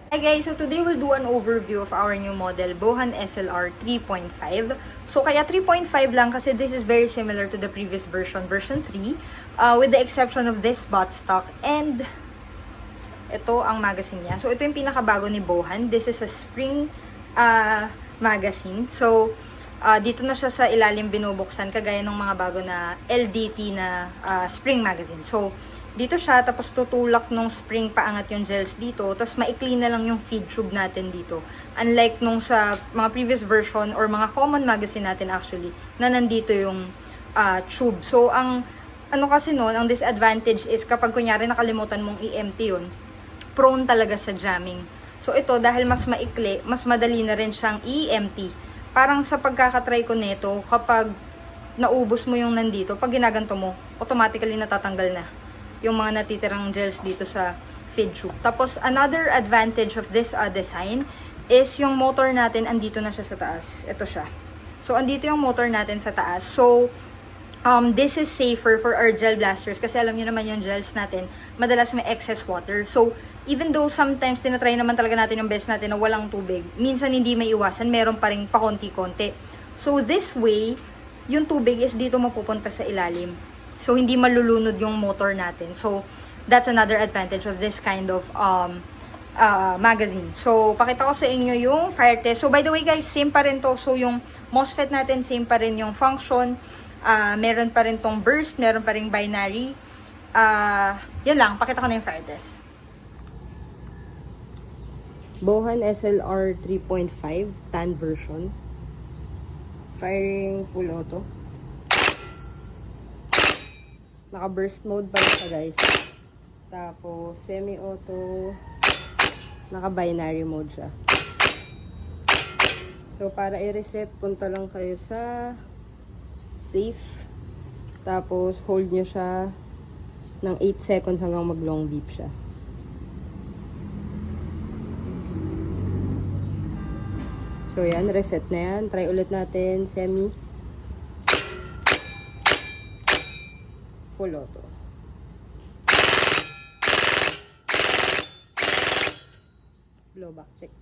Hi guys, so today we'll do an overview of our new model, Bohan SLR 3.5. So kaya 3.5 lang kasi this is very similar to the previous version, version 3, with the exception of this buttstock and ito ang magazine niya. So ito yung pinakabago ni Bohan. This is a spring magazine. So dito na siya sa ilalim binubuksan kagaya ng mga bago na LDT na spring magazine. So dito siya, tapos tutulak nung spring paangat yung gels dito, tapos maikli na lang yung feed tube natin dito. Unlike nung sa mga previous version or mga common magazine natin actually, na nandito yung tube. So, ang ano kasi nun, ang disadvantage is kapag kunyari nakalimutan mong i-empty yun, prone talaga sa jamming. So, ito, dahil mas maikli, mas madali na rin siyang i-empty. Parang sa pagkakatry ko nito, kapag naubos mo yung nandito, pag ginaganto mo, automatically natatanggal na yung mga natitirang gels dito sa feed tube. Tapos, another advantage of this design is yung motor natin, andito na siya sa taas. Ito siya. So, andito yung motor natin sa taas. So, this is safer for our gel blasters kasi alam niyo naman yung gels natin, madalas may excess water. So, even though sometimes tinatry naman talaga natin yung best natin na walang tubig, minsan hindi may iwasan, meron pa rin pakonti-konti. So, this way, yung tubig is dito mapupunta sa ilalim. So, hindi malulunod yung motor natin. So, that's another advantage of this kind of magazine. So, pakita ko sa inyo yung fire test. So, by the way guys, same pa rin to. So, yung MOSFET natin, same pa rin yung function. Meron pa rin tong burst, meron pa rin binary. Yun lang, pakita ko na yung fire test. Bohan SLR 3.5 tan version. Firing full auto. Naka-burst mode pa rin siya guys. Tapos, semi-auto. Naka-binary mode siya. So, para i-reset, punta lang kayo sa safe. Tapos, hold nyo siya ng 8 seconds hanggang mag-long beep siya. So, yan. Reset na yan. Try ulit natin. Semi. Full auto. Blowback check.